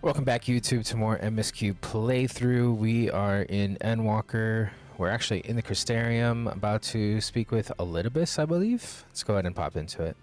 Welcome back, YouTube, to more MSQ playthrough. We are in Endwalker. We're actually in the Crystarium, about to speak with Elidibus, I believe. Let's go ahead and pop into it.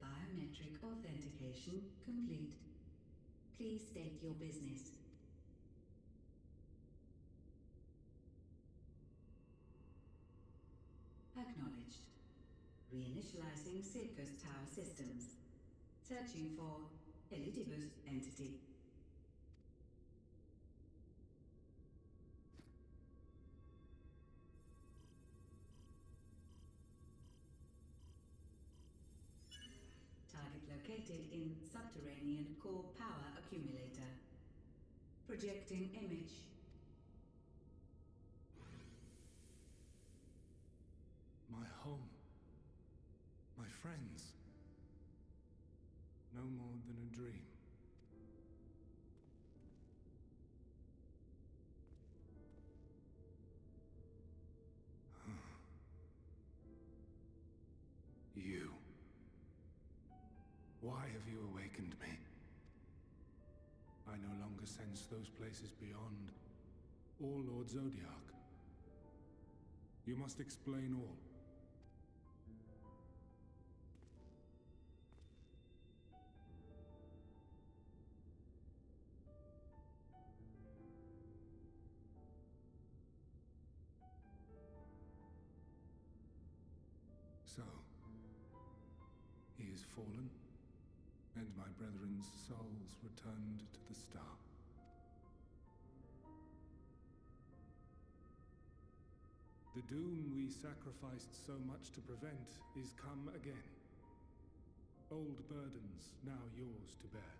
Biometric authentication complete. Please state your business. Acknowledged. Reinitializing Circus Tower systems. Searching for Elidibus entity. Target located in subterranean core power accumulator. Projecting image. My home. My friends. No more than a dream. You. Why have you awakened me? I no longer sense those places beyond, or Lord Zodiac. You must explain all. So, he is fallen, and my brethren's souls returned to the star. The doom we sacrificed so much to prevent is come again. Old burdens now yours to bear.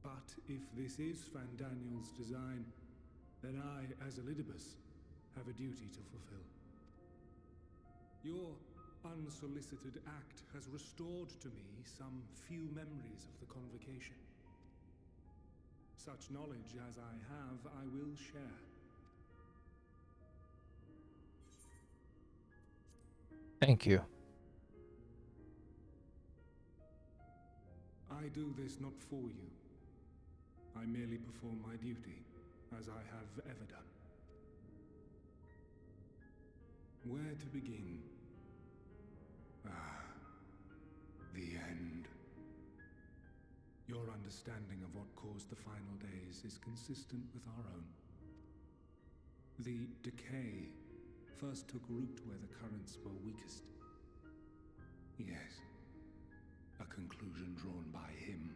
But if this is Fandaniel's design, then I, as Elidibus, have a duty to fulfill. Your unsolicited act has restored to me some few memories of the convocation. Such knowledge as I have, I will share. Thank you. I do this not for you. I merely perform my duty, as I have ever done. Where to begin? The end. Your understanding of what caused the final days is consistent with our own. The decay first took root where the currents were weakest. Yes, a conclusion drawn by him,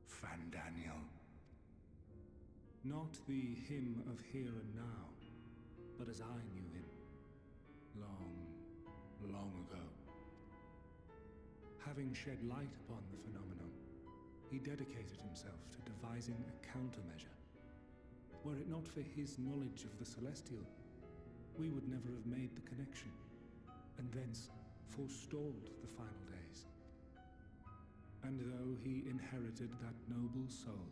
Fandaniel. Not the him of here and now, but as I knew him, long, long ago. Having shed light upon the phenomenon, he dedicated himself to devising a countermeasure. Were it not for his knowledge of the Celestial, we would never have made the connection, and thence forestalled the final days. And though he inherited that noble soul,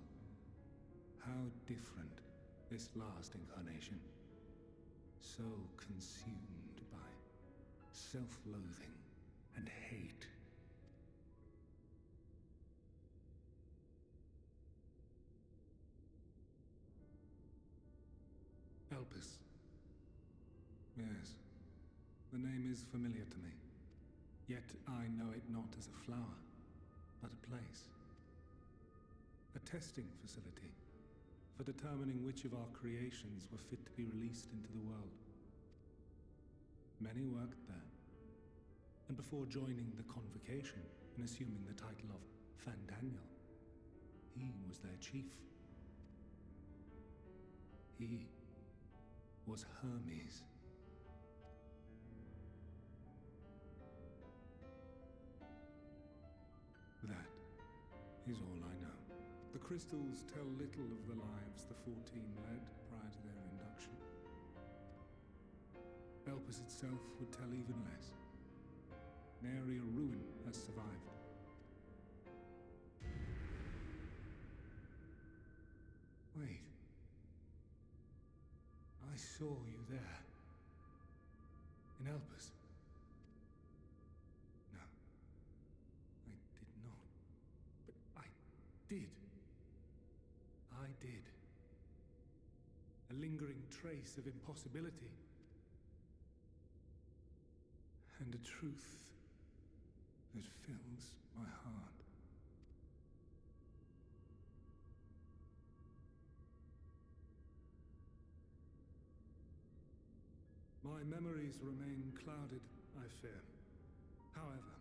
how different this last incarnation. So consumed by self-loathing and hate. Elpis. Yes, the name is familiar to me. Yet I know it not as a flower, but a place. A testing facility for determining which of our creations were fit to be released into the world. Many worked there, and before joining the Convocation and assuming the title of Fandaniel, he was their chief. He was Hermes. That is all I know. The crystals tell little of the lives the 14 led prior to their induction. Elpis itself would tell even less. Nary a ruin has survived. Wait. I saw you there. In Elpis. No. I did not. But I did. I did. A lingering trace of impossibility. And a truth that fills my heart. My memories remain clouded, I fear. However,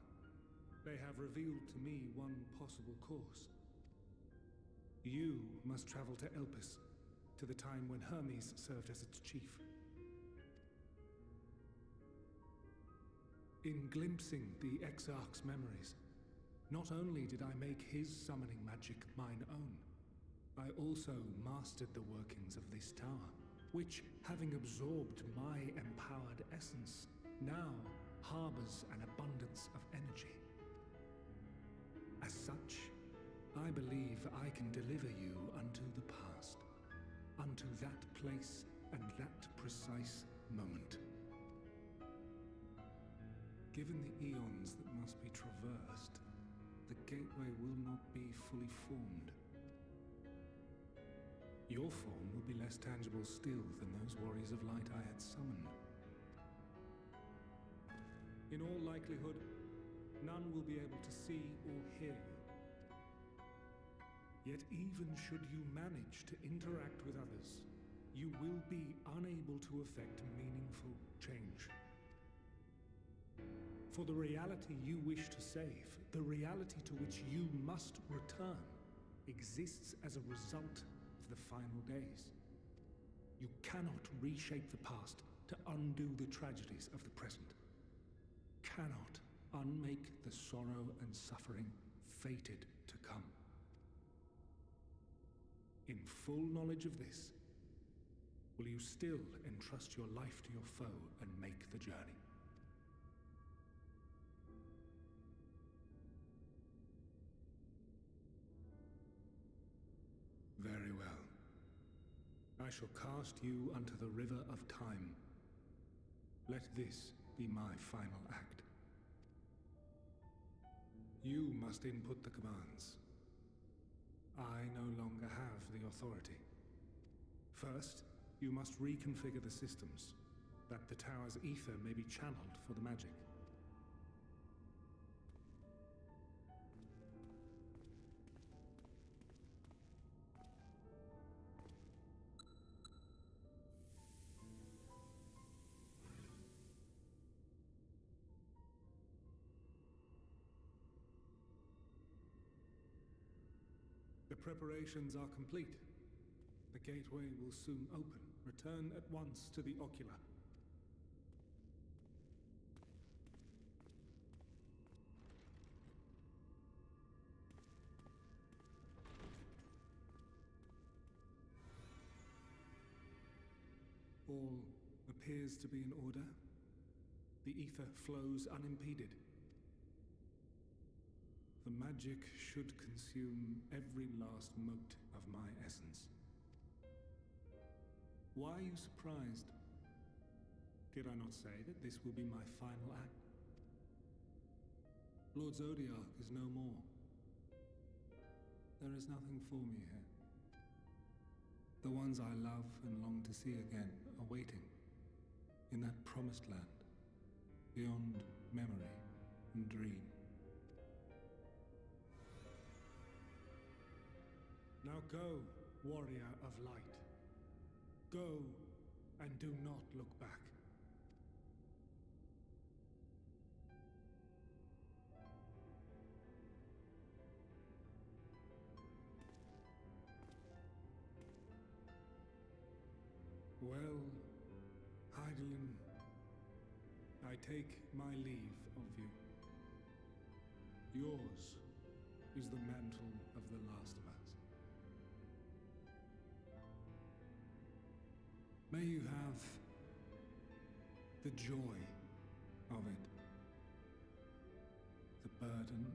they have revealed to me one possible course. You must travel to Elpis, to the time when Hermes served as its chief. In glimpsing the Exarch's memories, not only did I make his summoning magic mine own, I also mastered the workings of this tower, which, having absorbed my empowered essence, now harbors an abundance of energy. As such, I believe I can deliver you unto the past, unto that place and that precise moment. Given the eons that must be traversed, the gateway will not be fully formed. Your form will be less tangible still than those warriors of light I had summoned. In all likelihood, none will be able to see or hear you. Yet even should you manage to interact with others, you will be unable to effect meaningful change. For the reality you wish to save, the reality to which you must return, exists as a result of the final days. You cannot reshape the past to undo the tragedies of the present. Cannot unmake the sorrow and suffering fated to come. In full knowledge of this, will you still entrust your life to your foe and make the journey? Very well. I shall cast you unto the river of time. Let this be my final act. You must input the commands. I no longer have the authority. First, you must reconfigure the systems, that the tower's ether may be channeled for the magic. The preparations are complete. The gateway will soon open. Return at once to the ocular. All appears to be in order. The ether flows unimpeded. The magic should consume every last mote of my essence. Why are you surprised? Did I not say that this will be my final act? Lord Zodiac is no more. There is nothing for me here. The ones I love and long to see again are waiting in that promised land, beyond memory and dream. Now go, warrior of light. Go, and do not look back. Well, Heidelin, I take my leave of you. Yours is the mantle of the last of us. May you have the joy of it, the burden,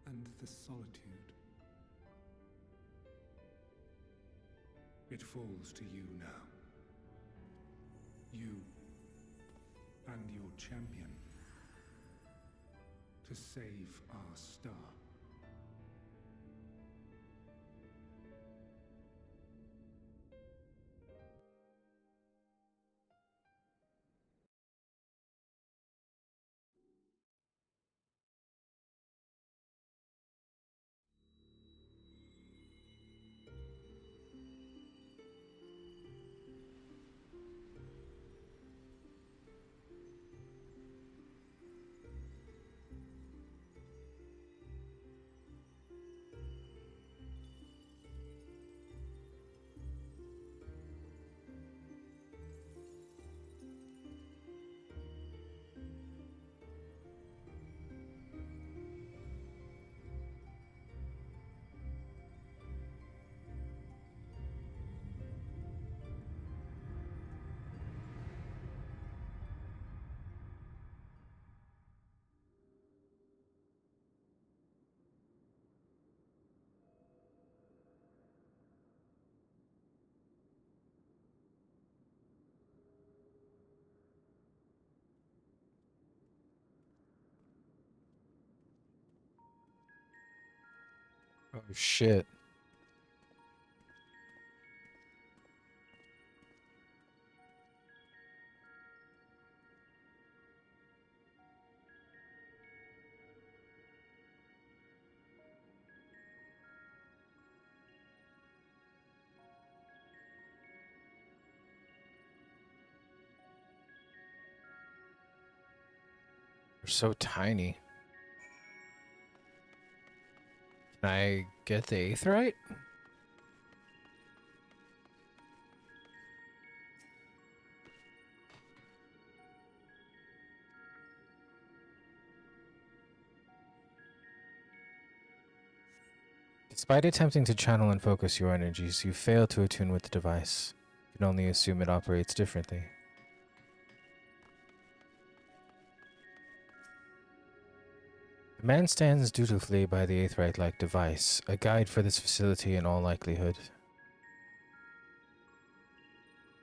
and the solitude. It falls to you now. You and your champion to save our star. Oh shit. They're so tiny. Can I get the aetheryte? Despite attempting to channel and focus your energies, you fail to attune with the device. You can only assume it operates differently. The man stands dutifully by the aetheryte-like device, a guide for this facility in all likelihood.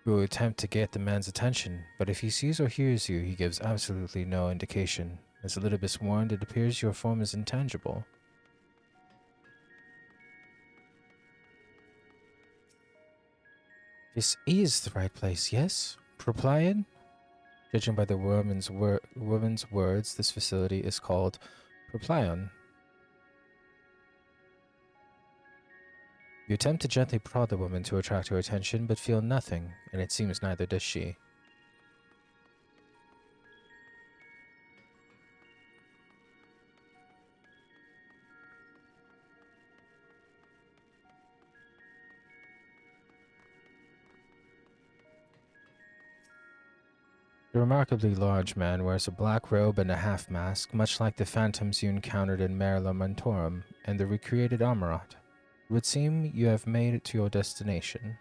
You will attempt to get the man's attention, but if he sees or hears you, he gives absolutely no indication. As Elidibus warned, it appears your form is intangible. This is the right place, yes? Proplion? Judging by the woman's words, this facility is called Proplion. You attempt to gently prod the woman to attract her attention, but feel nothing, and it seems neither does she. The remarkably large man wears a black robe and a half-mask, much like the phantoms you encountered in Mare Lamentorum and the recreated Amarot. It would seem you have made it to your destination.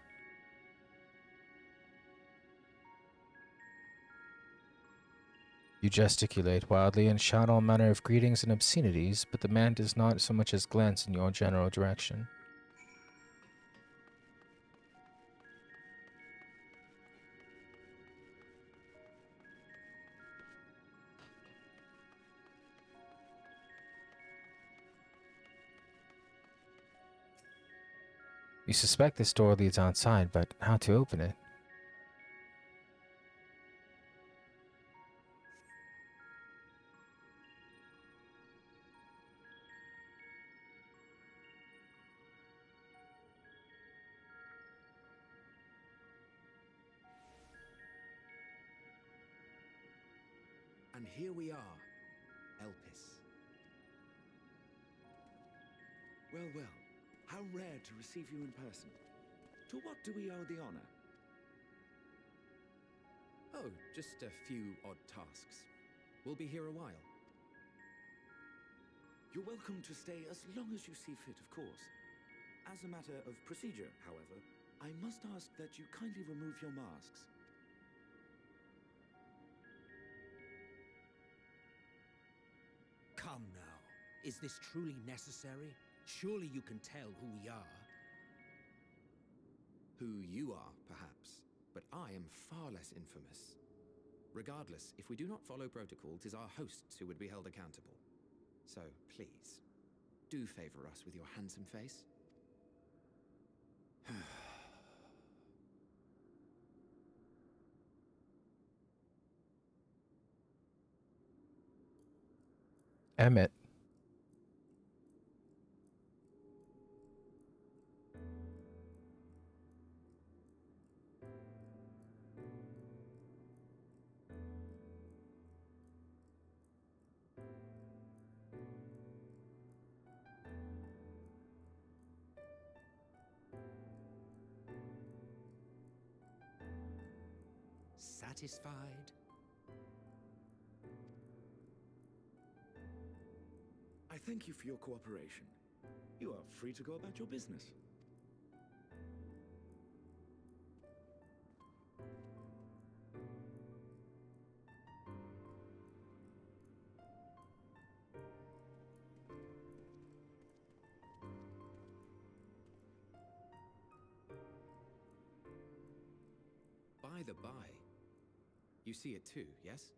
You gesticulate wildly and shout all manner of greetings and obscenities, but the man does not so much as glance in your general direction. You suspect this door leads outside, but how to open it? And here we are, Elpis. Well, well, how rare to receive you in person. To what do we owe the honor? Oh, just a few odd tasks. We'll be here a while. You're welcome to stay as long as you see fit, of course. As a matter of procedure, however, I must ask that you kindly remove your masks. Come now. Is this truly necessary? Surely you can tell who we are. Who you are, perhaps, but I am far less infamous. Regardless, if we do not follow protocol, 'tis our hosts who would be held accountable. So, please, do favor us with your handsome face. Emmett. Satisfied? I thank you for your cooperation. You are free to go about your business. By the by, you see it too, yes?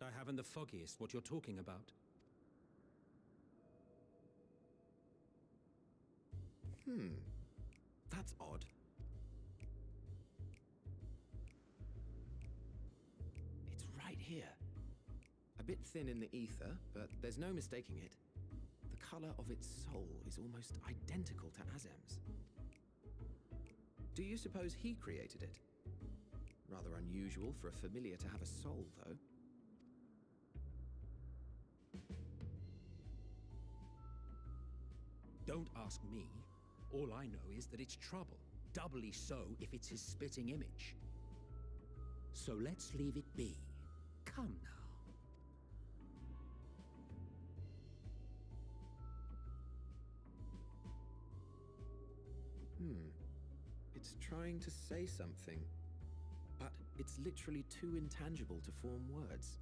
I haven't the foggiest what you're talking about. That's odd. It's right here. A bit thin in the ether, but there's no mistaking it. The color of its soul is almost identical to Azem's. Do you suppose he created it? Rather unusual for a familiar to have a soul, though. Don't ask me. All I know is that it's trouble. Doubly so if it's his spitting image. So let's leave it be. Come now. It's trying to say something, but it's literally too intangible to form words.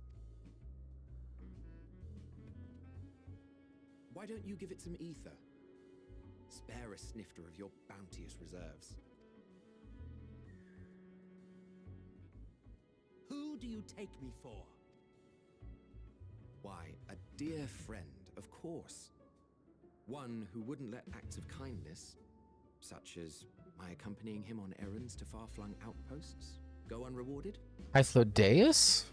Why don't you give it some ether? Spare a snifter of your bounteous reserves. Who do you take me for? Why, a dear friend, of course. One who wouldn't let acts of kindness, such as my accompanying him on errands to far-flung outposts, go unrewarded? Hythlodeus?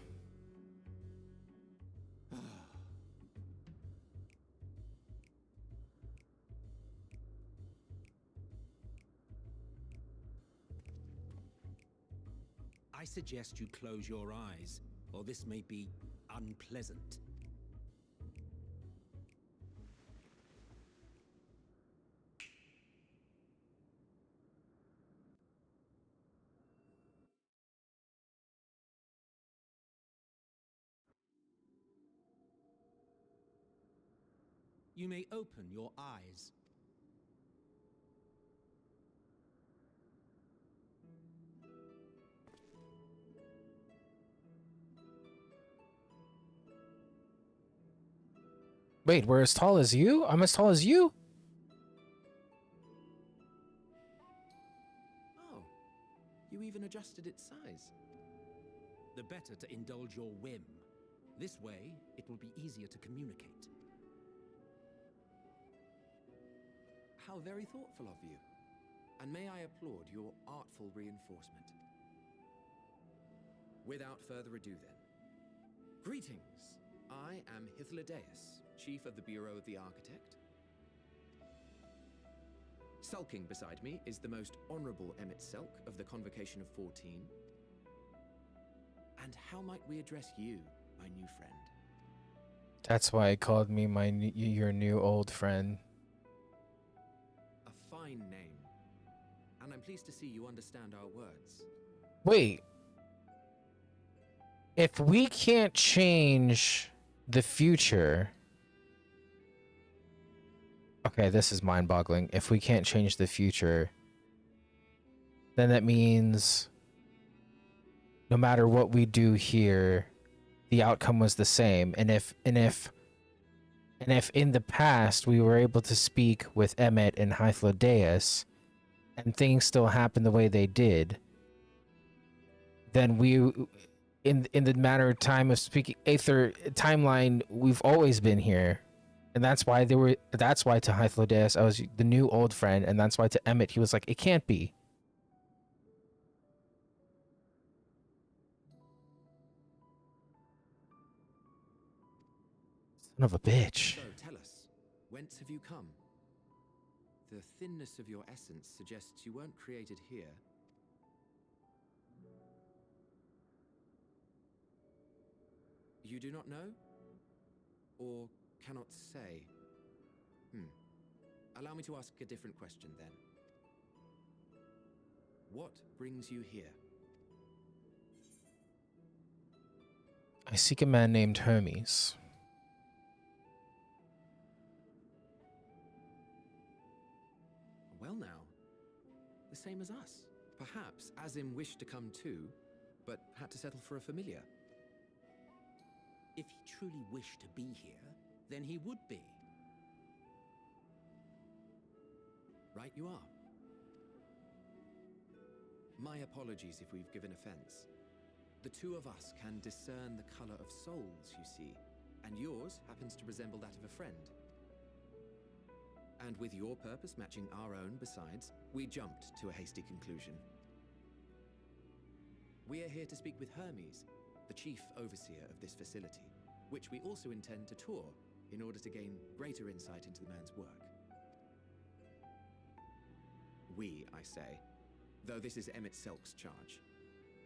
I suggest you close your eyes, or this may be unpleasant. You may open your eyes. Wait, we're as tall as you? I'm as tall as you? Oh, you even adjusted its size. The better to indulge your whim. This way, it will be easier to communicate. How very thoughtful of you. And may I applaud your artful reinforcement. Without further ado then. Greetings. I am Hythlodeus, Chief of the Bureau of the Architect. Sulking beside me is the most honorable Emmett Selk of the Convocation of 14. And how might we address you, my new friend? That's why it called me your new old friend. A fine name. And I'm pleased to see you understand our words. Wait. If we can't change the future... Okay, this is mind-boggling. If we can't change the future, then that means no matter what we do here, the outcome was the same. And if in the past we were able to speak with Emmet and Hythlodaeus, and things still happen the way they did, then we, in the matter of time of speaking Aether timeline, we've always been here. And that's why to Hythlodaeus I was the new old friend, and that's why to Emmet he was like, it can't be. Son of a bitch. So tell us, whence have you come? The thinness of your essence suggests you weren't created here. You do not know? Or cannot say? Allow me to ask a different question then. What brings you here? I seek a man named Hermes. Well now, the same as us. Perhaps Azim wished to come too, but had to settle for a familiar. If he truly wished to be here, then he would be. Right you are. My apologies if we've given offense. The two of us can discern the color of souls, you see, and yours happens to resemble that of a friend. And with your purpose matching our own besides, we jumped to a hasty conclusion. We are here to speak with Hermes, the chief overseer of this facility, which we also intend to tour in order to gain greater insight into the man's work. We, I say, though this is Emmett Selk's charge.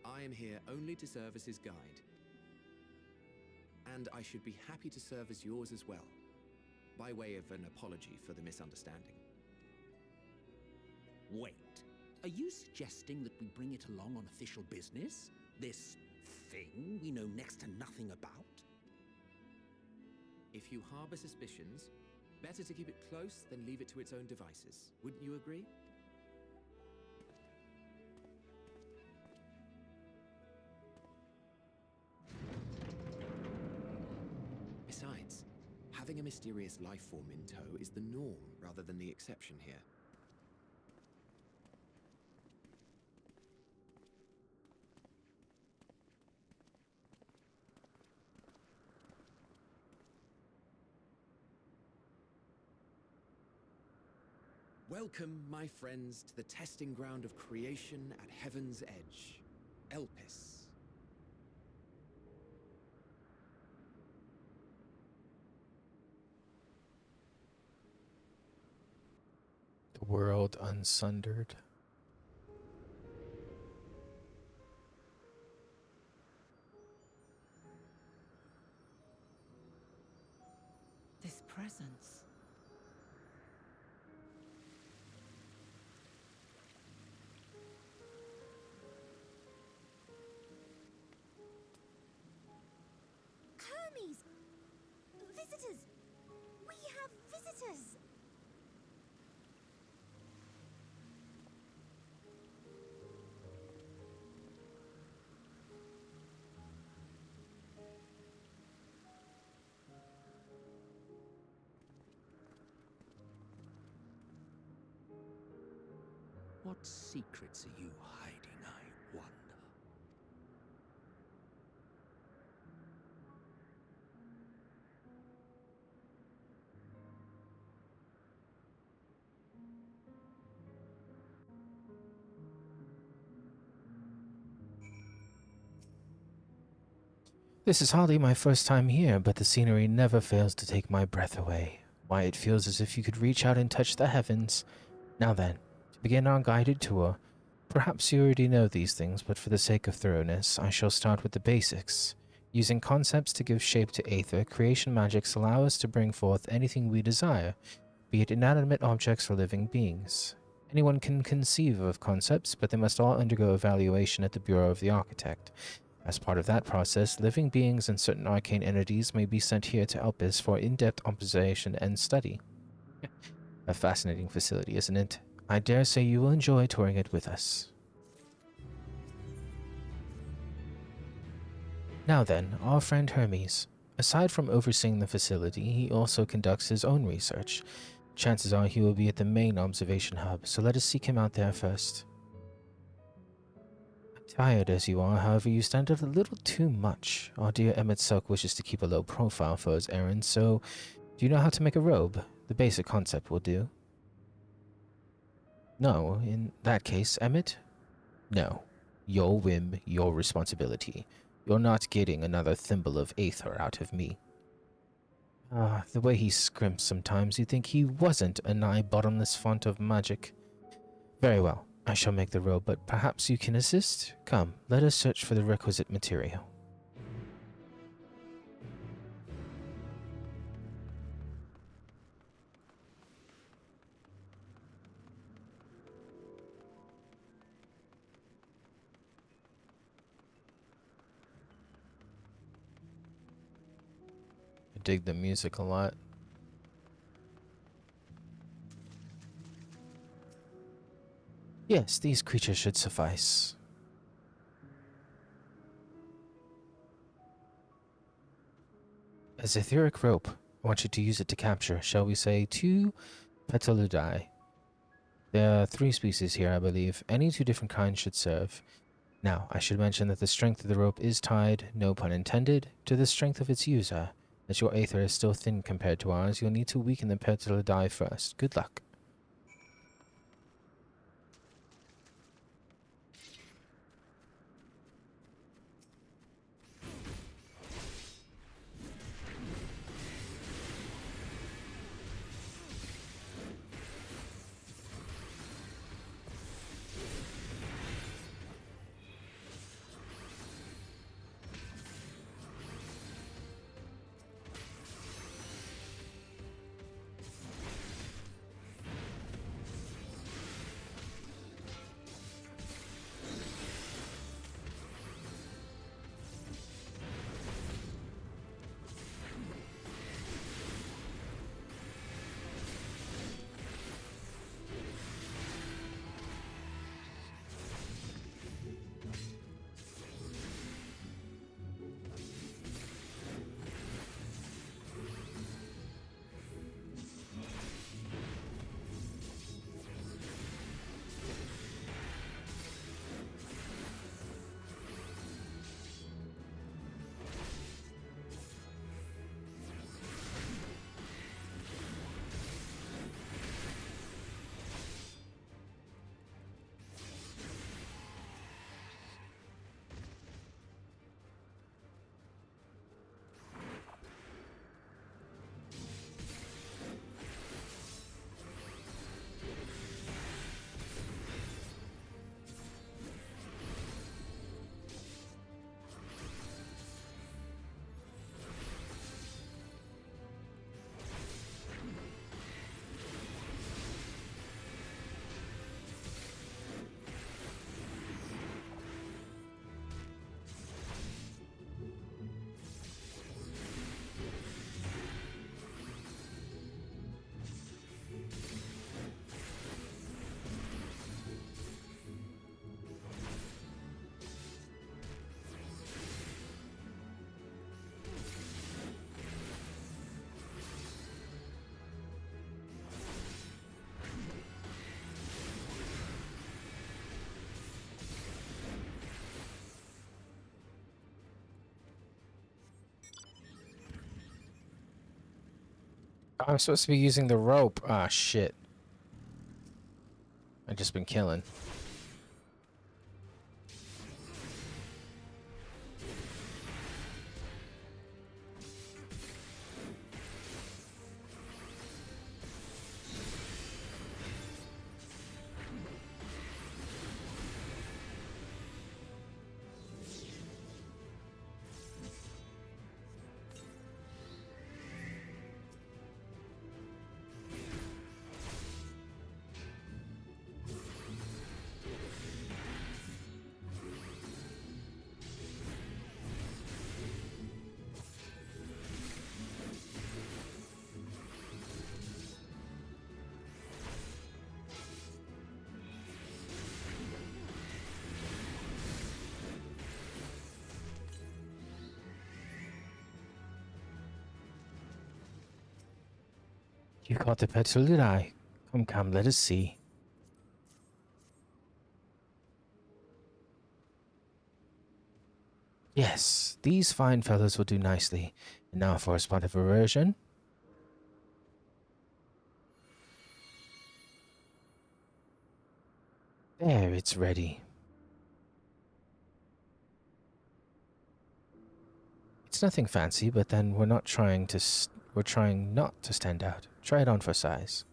I am here only to serve as his guide. And I should be happy to serve as yours as well, by way of an apology for the misunderstanding. Wait, are you suggesting that we bring it along on official business? This thing we know next to nothing about? If you harbor suspicions, better to keep it close than leave it to its own devices. Wouldn't you agree? Besides, having a mysterious life form in tow is the norm rather than the exception here. Welcome, my friends, to the testing ground of creation at Heaven's Edge, Elpis. The world unsundered. This presence. Hermes! Visitors! We have visitors! What secrets are you hiding, I wonder? This is hardly my first time here, but the scenery never fails to take my breath away. Why, it feels as if you could reach out and touch the heavens, Now then, to begin our guided tour, perhaps you already know these things, but for the sake of thoroughness, I shall start with the basics. Using concepts to give shape to aether, creation magics allow us to bring forth anything we desire, be it inanimate objects or living beings. Anyone can conceive of concepts, but they must all undergo evaluation at the Bureau of the Architect. As part of that process, living beings and certain arcane entities may be sent here to help us for in-depth observation and study. A fascinating facility, isn't it? I dare say you will enjoy touring it with us. Now then, our friend Hermes. Aside from overseeing the facility, he also conducts his own research. Chances are he will be at the main observation hub, so let us seek him out there first. Tired as you are, however, you stand out a little too much. Our dear Emmett Silk wishes to keep a low profile for his errands, so do you know how to make a robe? The basic concept will do. No, in that case, Emmett? No. Your whim, your responsibility. You're not getting another thimble of aether out of me. The way he scrimps sometimes, you'd think he wasn't a nigh bottomless font of magic. Very well, I shall make the robe, but perhaps you can assist? Come, let us search for the requisite material. I dig the music a lot. Yes, these creatures should suffice. As etheric rope, I want you to use it to capture, shall we say, 2 Petalidae. There are 3 species here, I believe. Any 2 different kinds should serve. Now, I should mention that the strength of the rope is tied, no pun intended, to the strength of its user. As your aether is still thin compared to ours, you'll need to weaken the Petalidae first. Good luck. I'm supposed to be using the rope. Ah, shit. I've just been killing. You caught the petal, did I? Come, come, let us see. Yes, these fine fellows will do nicely. And now for a spot of immersion. There, it's ready. It's nothing fancy, but then we're trying not to stand out. Try it on for size.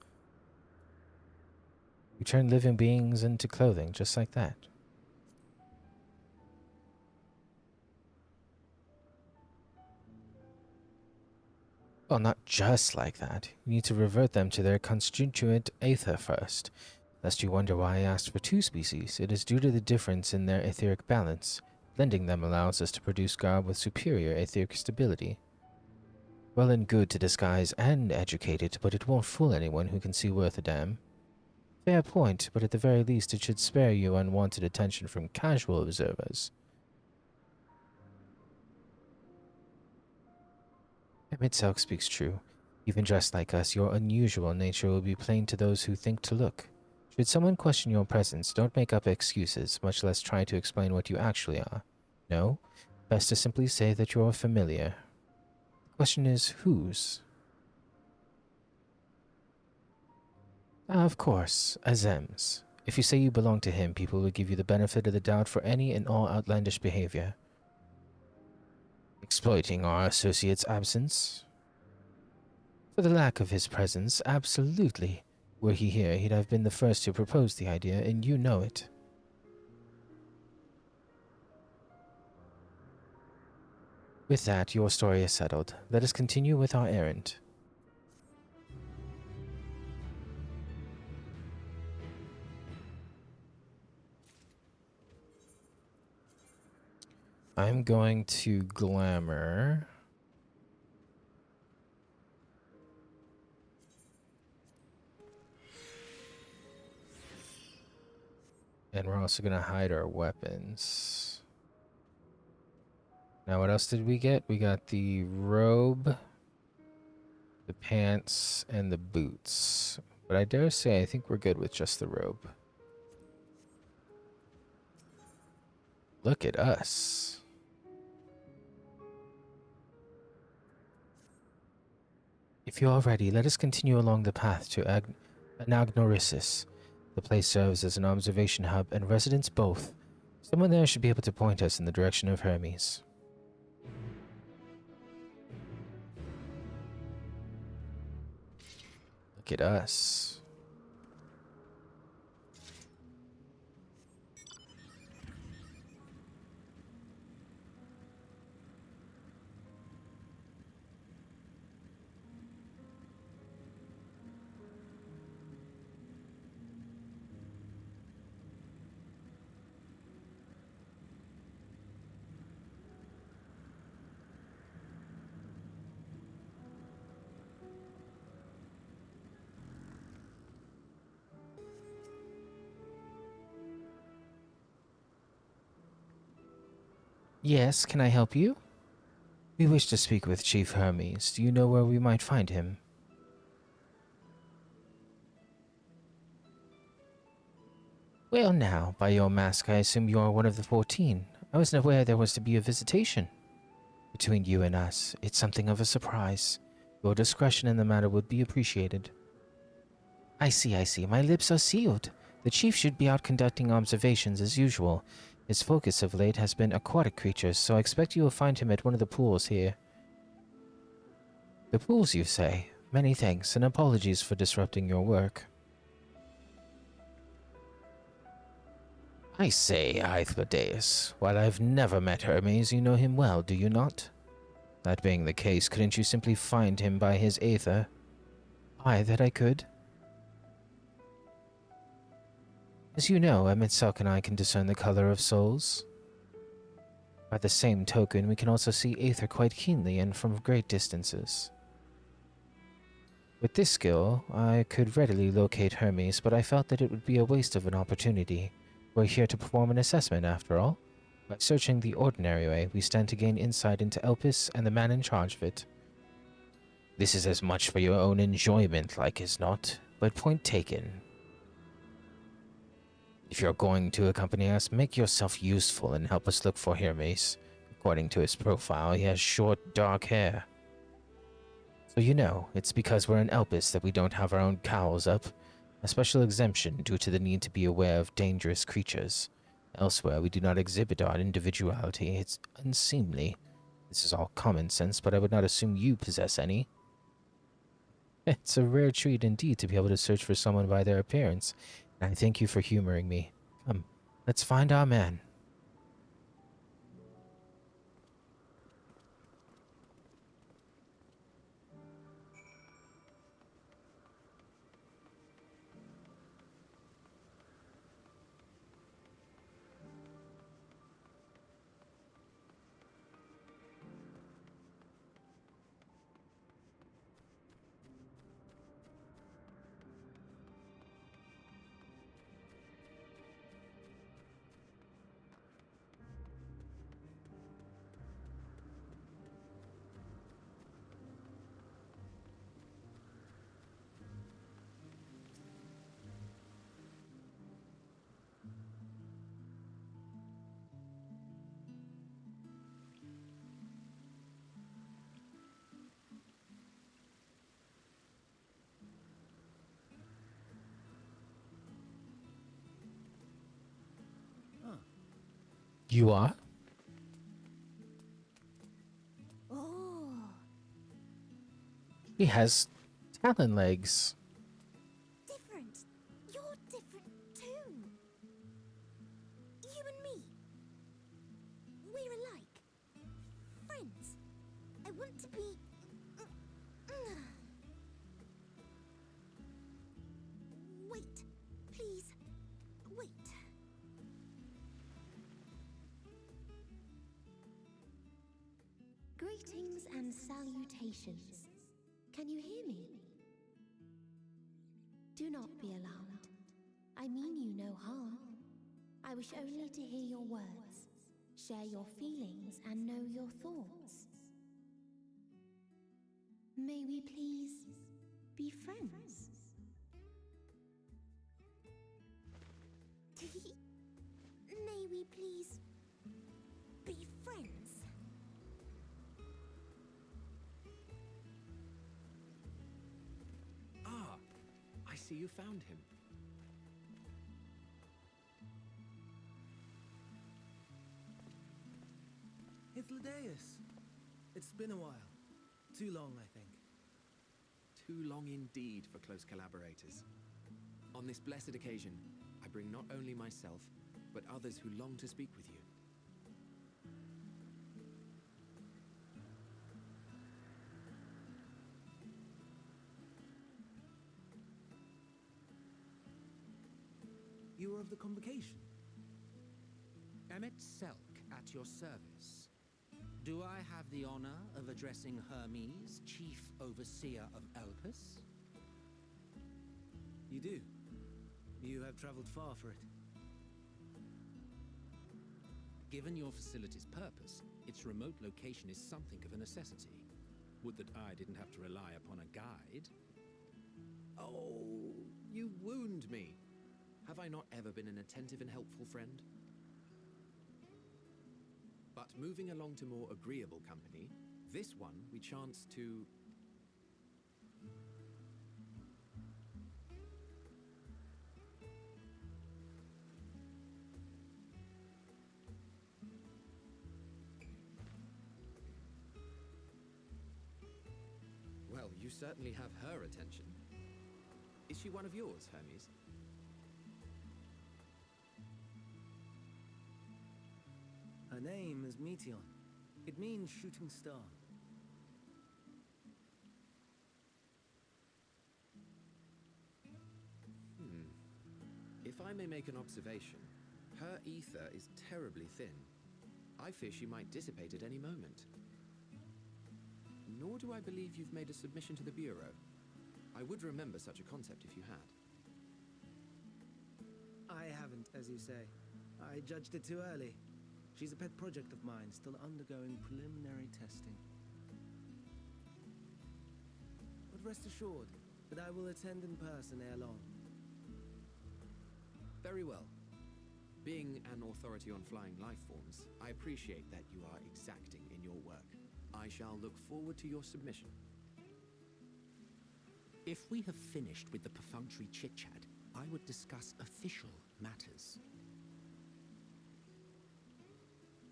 We turn living beings into clothing, just like that. Well, not just like that. You need to revert them to their constituent aether first. Lest you wonder why I asked for 2 species, it is due to the difference in their etheric balance. Blending them allows us to produce garb with superior etheric stability. Well and good to disguise and educate it, but it won't fool anyone who can see worth a damn. Fair point, but at the very least it should spare you unwanted attention from casual observers. Emmitselk speaks true. Even dressed like us, your unusual nature will be plain to those who think to look. Should someone question your presence, don't make up excuses, much less try to explain what you actually are. No, best to simply say that you're familiar. The question is, whose? Of course, Azem's. If you say you belong to him, people will give you the benefit of the doubt for any and all outlandish behavior. Exploiting our associate's absence? For the lack of his presence, absolutely. Were he here, he'd have been the first to propose the idea, and you know it. With that, your story is settled. Let us continue with our errand. I'm going to glamour. And we're also going to hide our weapons. Now, what else did we get? We got the robe, the pants, and the boots. But I dare say I think we're good with just the robe. Look at us. If you are ready, let us continue along the path to Anagnorisis. The place serves as an observation hub and residence both. Someone there should be able to point us in the direction of Hermes. Look at us. Yes, can I help you? We wish to speak with Chief Hermes. Do you know where we might find him? Well now, by your mask I assume you are one of the 14. I wasn't aware there was to be a visitation. Between you and us, it's something of a surprise. Your discretion in the matter would be appreciated. I see. My lips are sealed. The chief should be out conducting observations as usual. His focus of late has been aquatic creatures, so I expect you will find him at one of the pools here. The pools, you say? Many thanks, and apologies for disrupting your work. I say, Aethlodeus, while I've never met Hermes, you know him well, do you not? That being the case, couldn't you simply find him by his aether? Aye, that I could. As you know, Emmitselk and I can discern the color of souls. By the same token, we can also see aether quite keenly and from great distances. With this skill, I could readily locate Hermes, but I felt that it would be a waste of an opportunity. We're here to perform an assessment, after all. By searching the ordinary way, we stand to gain insight into Elpis and the man in charge of it. This is as much for your own enjoyment, like as not, but point taken. If you're going to accompany us, make yourself useful and help us look for Hermes. According to his profile, he has short, dark hair. So you know, it's because we're in Elpis that we don't have our own cowls up. A special exemption due to the need to be aware of dangerous creatures. Elsewhere, we do not exhibit our individuality. It's unseemly. This is all common sense, but I would not assume you possess any. It's a rare treat indeed to be able to search for someone by their appearance, and I thank you for humoring me. Come, let's find our man. You are? Oh, He has talon legs. different. You're different too. You and me. We're alike. Friends. I want to be. Wait. Please. Wait. Greetings and salutations. Can you hear me? Do not be alarmed. I mean you no harm. I wish only to hear your words, share your feelings, and know your thoughts. May we please be friends? May we please be friends? Ah, I see you found him. It's Ladeus. It's been a while. Too long, I think. Too long indeed for close collaborators. On this blessed occasion, I bring not only myself, but others who long to speak with you. You were of the convocation. Emmet Selk at your service. Do I have the honor of addressing Hermes, Chief Overseer of Elpis? You do. You have traveled far for it. Given your facility's purpose, its remote location is something of a necessity. Would that I didn't have to rely upon a guide. Oh, you wound me. Have I not ever been an attentive and helpful friend? But moving along to more agreeable company, this one we chance to... Well, you certainly have her attention. Is she one of yours, Hermes? Her name is Meteon. It means shooting star. If I may make an observation, her ether is terribly thin. I fear she might dissipate at any moment. Nor do I believe you've made a submission to the Bureau. I would remember such a concept if you had. I haven't, as you say. I judged it too early. She's a pet project of mine, still undergoing preliminary testing. rest assured that I will attend in person ere long. Very well. Being an authority on flying life forms, I appreciate that you are exacting in your work. I shall look forward to your submission. If we have finished with the perfunctory chit-chat, I would discuss official matters.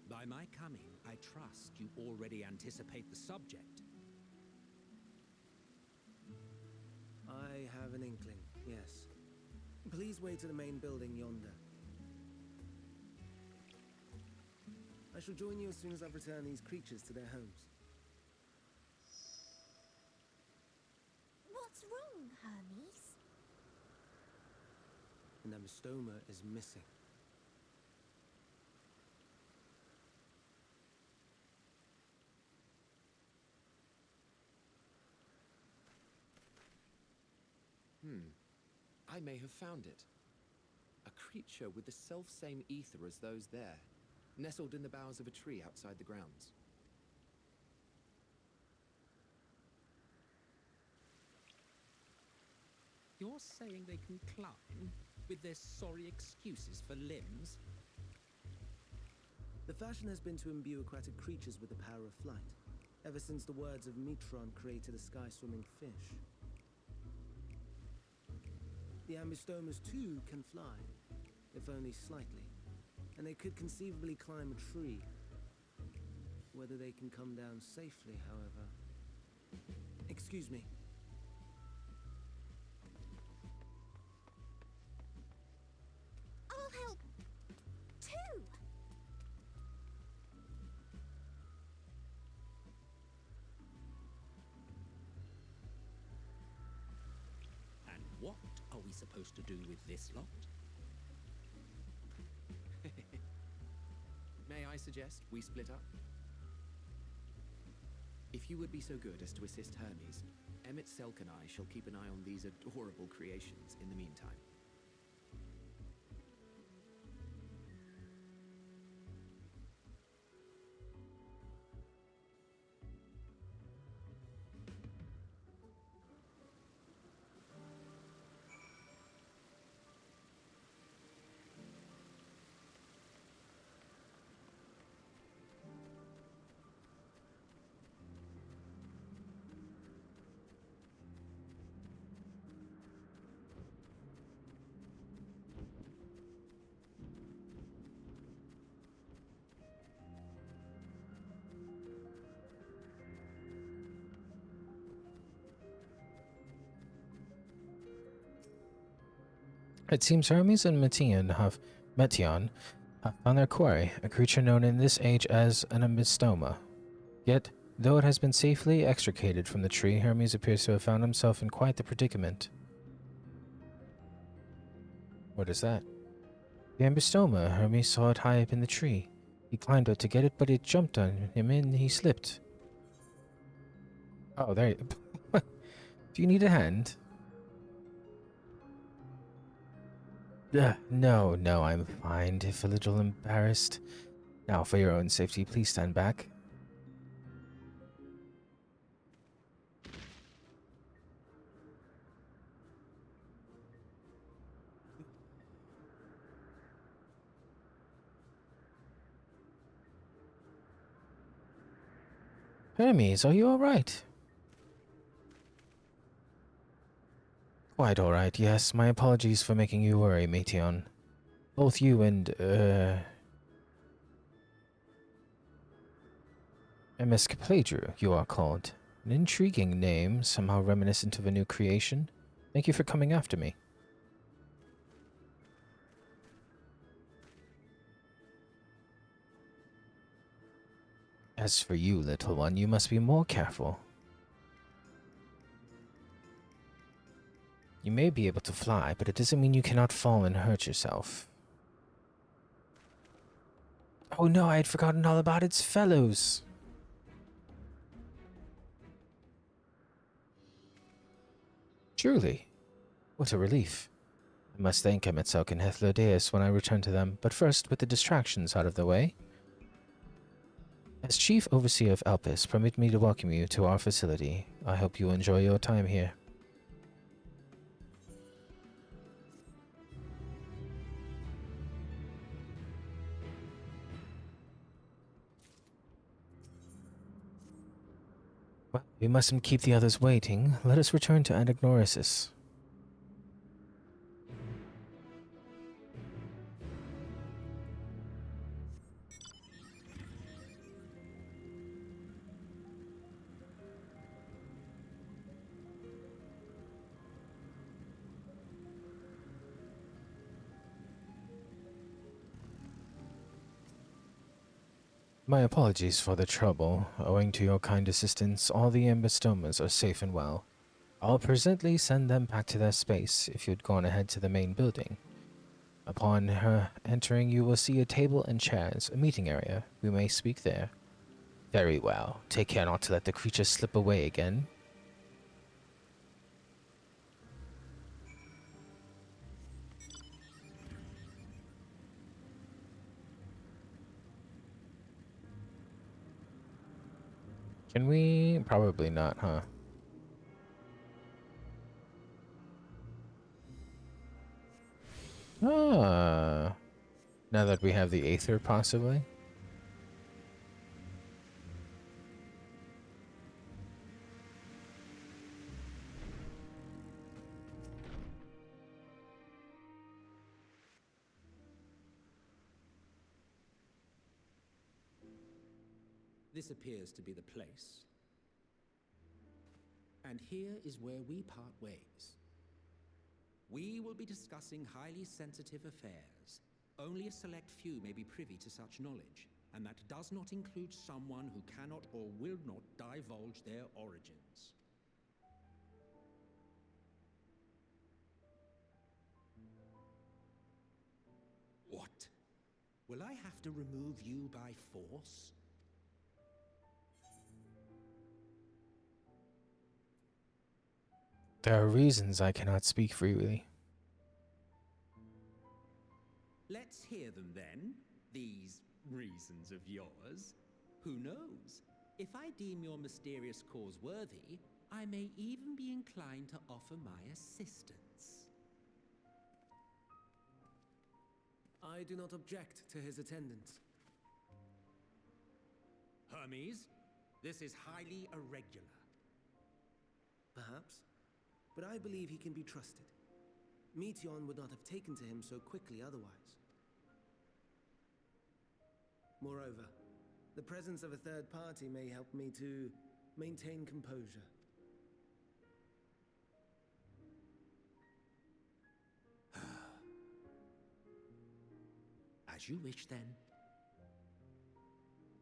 By my coming, I trust you already anticipate the subject. I have an inkling, yes. Please wait to the main building yonder. I shall join you as soon as I've returned these creatures to their homes. What's wrong, Hermes? And Amistoma is missing. I may have found it. A creature with the self-same ether as those there, nestled in the boughs of a tree outside the grounds. You're saying they can climb, with their sorry excuses for limbs? The fashion has been to imbue aquatic creatures with the power of flight, ever since the words of Metron created a sky-swimming fish. The Ambistomas too can fly, if only slightly, and they could conceivably climb a tree. Whether they can come down safely, however... Excuse me. I'll help too. And what are we supposed to do with this lot? May I suggest we split up? If you would be so good as to assist Hermes, Emmett Selk and I shall keep an eye on these adorable creations in the meantime. It seems Hermes and Metion have found their quarry, a creature known in this age as an Amistoma. Yet, though it has been safely extricated from the tree, Hermes appears to have found himself in quite the predicament. What is that? The Ambistoma. Hermes saw it high up in the tree. He climbed out to get it, but it jumped on him and he slipped. Oh, there you... Do you need a hand? No, I'm fine, if a little embarrassed. Now, for your own safety, please stand back. Hermes, are you alright? Quite alright, yes. My apologies for making you worry, Metion. Both you and, MSQ, you are called. An intriguing name, somehow reminiscent of a new creation. Thank you for coming after me. As for you, little one, you must be more careful. You may be able to fly, but it doesn't mean you cannot fall and hurt yourself. Oh no, I had forgotten all about its fellows. Truly. What a relief. I must thank Emetzelk and Hethlodius when I return to them, but first, with the distractions out of the way. As Chief Overseer of Elpis, permit me to welcome you to our facility. I hope you enjoy your time here. Well, we mustn't keep the others waiting. Let us return to Anagnorisis. My apologies for the trouble. Owing to your kind assistance, all the ambestomas are safe and well. I'll presently send them back to their space if you'd gone ahead to the main building. Upon her entering, you will see a table and chairs, a meeting area. We may speak there. Very well. Take care not to let the creature slip away again. Can we? Probably not, huh? Ah. Now that we have the Aether, possibly? This appears to be the place. And here is where we part ways. We will be discussing highly sensitive affairs. Only a select few may be privy to such knowledge, and that does not include someone who cannot or will not divulge their origins. What? Will I have to remove you by force? There are reasons I cannot speak freely. Let's hear them then, these reasons of yours. Who knows? If I deem your mysterious cause worthy, I may even be inclined to offer my assistance. I do not object to his attendance. Hermes, this is highly irregular. Perhaps, but I believe he can be trusted. Meteon would not have taken to him so quickly otherwise. Moreover, the presence of a third party may help me to maintain composure. As you wish, then.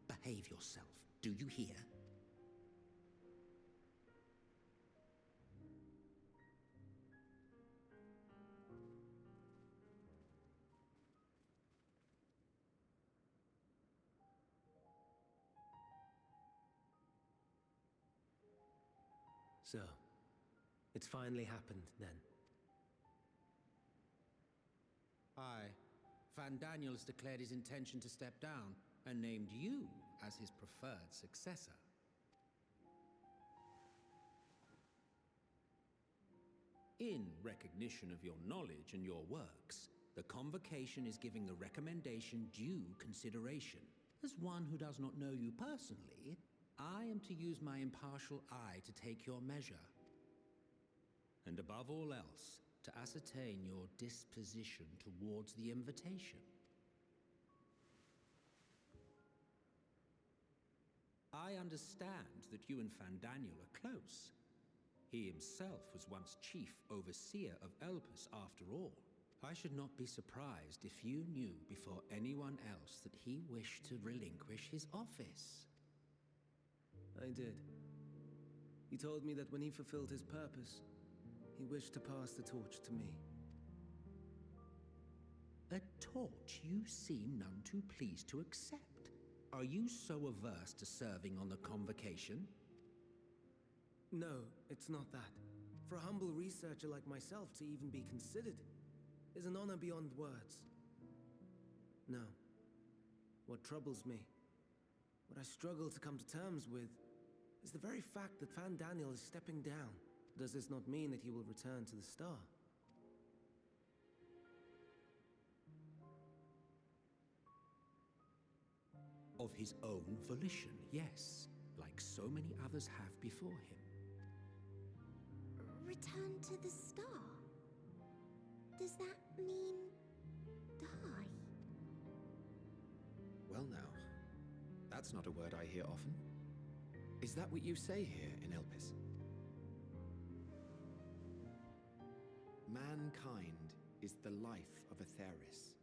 Behave yourself, do you hear? So, it's finally happened, then. Aye. Van Daniels declared his intention to step down and named you as his preferred successor. In recognition of your knowledge and your works, the Convocation is giving the recommendation due consideration. As one who does not know you personally, I am to use my impartial eye to take your measure. And above all else, to ascertain your disposition towards the invitation. I understand that you and Fandaniel are close. He himself was once chief overseer of Elpis after all. I should not be surprised if you knew before anyone else that he wished to relinquish his office. I did. He told me that when he fulfilled his purpose, he wished to pass the torch to me. A torch you seem none too pleased to accept. Are you so averse to serving on the Convocation? No, it's not that. For a humble researcher like myself to even be considered is an honor beyond words. No. What troubles me, What I struggle to come to terms with is the very fact that Fan Daniel is stepping down. Does this not mean that he will return to the star? Of his own volition, yes, like so many others have before him. Return to the star? Does that mean die? Well now, that's not a word I hear often. Is that what you say here in Elpis? Mankind is the life of Atheris.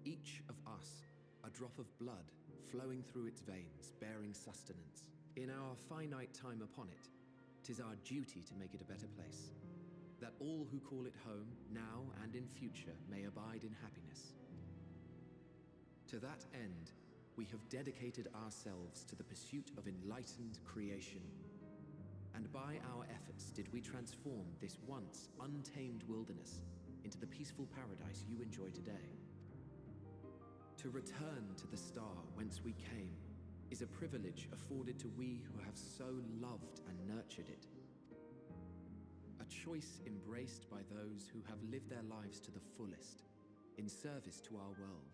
Each of us, a drop of blood flowing through its veins, bearing sustenance. In our finite time upon it, 'tis our duty to make it a better place, that all who call it home, now and in future, may abide in happiness. To that end, we have dedicated ourselves to the pursuit of enlightened creation. And by our efforts did we transform this once untamed wilderness into the peaceful paradise you enjoy today. To return to the star whence we came is a privilege afforded to we who have so loved and nurtured it. A choice embraced by those who have lived their lives to the fullest, in service to our world.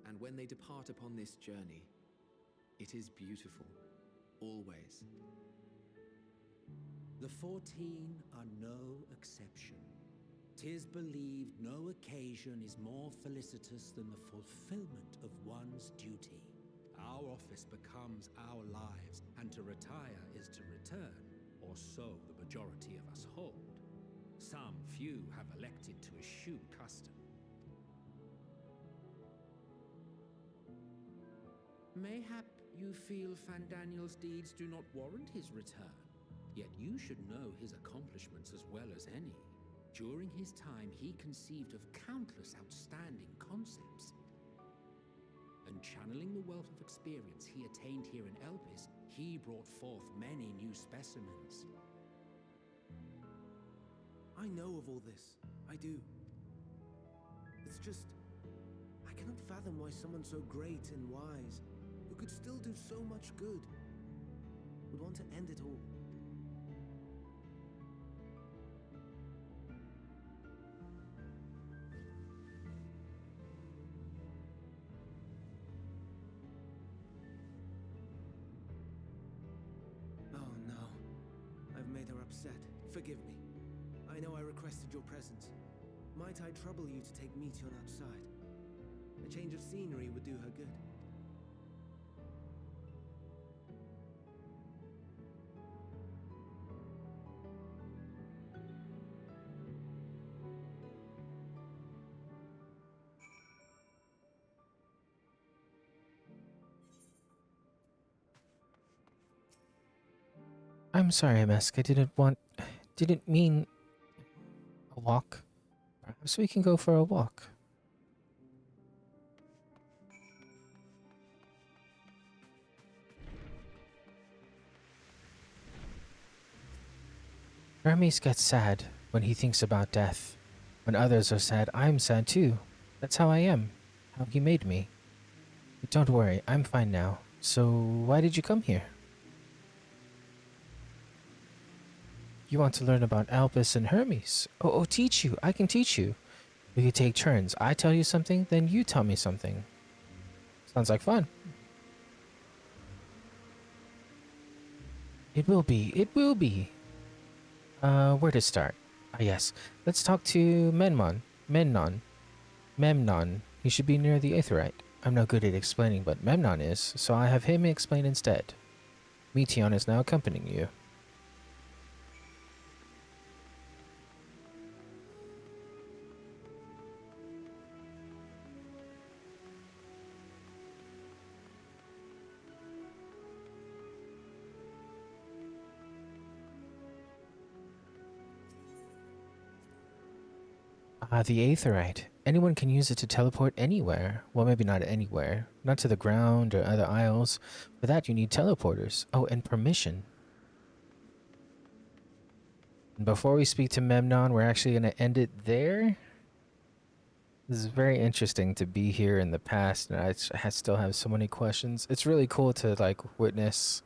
And when they depart upon this journey, it is beautiful, always. The 14 are no exception. 'Tis believed no occasion is more felicitous than the fulfillment of one's duty. Our office becomes our lives, and to retire is to return, or so the majority of us hold. Some few have elected to eschew custom. Mayhap you feel Fandaniel's deeds do not warrant his return, yet you should know his accomplishments as well as any. During his time, he conceived of countless outstanding concepts. And channeling the wealth of experience he attained here in Elpis, he brought forth many new specimens. I know of all this. I do. It's just, I cannot fathom why someone so great and wise, who could still do so much good, would want to end it all. Oh no. I've made her upset. Forgive me. I know I requested your presence. Might I trouble you to take Meteon outside? A change of scenery would do her good. I'm sorry, MSQ. Didn't mean a walk. Perhaps we can go for a walk. Hermes gets sad when he thinks about death. When others are sad, I'm sad too. That's how I am. How he made me. But don't worry, I'm fine now. So, why did you come here? You want to learn about Albus and Hermes? Oh, teach you. I can teach you. We could take turns. I tell you something, then you tell me something. Sounds like fun. It will be. It will be. Where to start? Ah, yes. Let's talk to Memnon. He should be near the Aetherite. I'm no good at explaining, but Memnon is, so I have him explain instead. Meteon is now accompanying you. The Aetherite. Anyone can use it to teleport anywhere. Well, maybe not anywhere. Not to the ground or other isles. For that, you need teleporters. Oh, and permission. And before we speak to Memnon, we're actually going to end it there. This is very interesting to be here in the past, and I still have so many questions. It's really cool to like witness.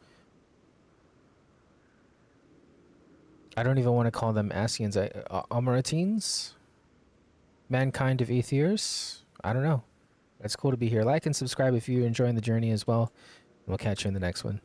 I don't even want to call them Asians. Amaratines, mankind of Aethiers. I don't know. It's cool to be here. Like and subscribe if you're enjoying the journey as well. We'll catch you in the next one.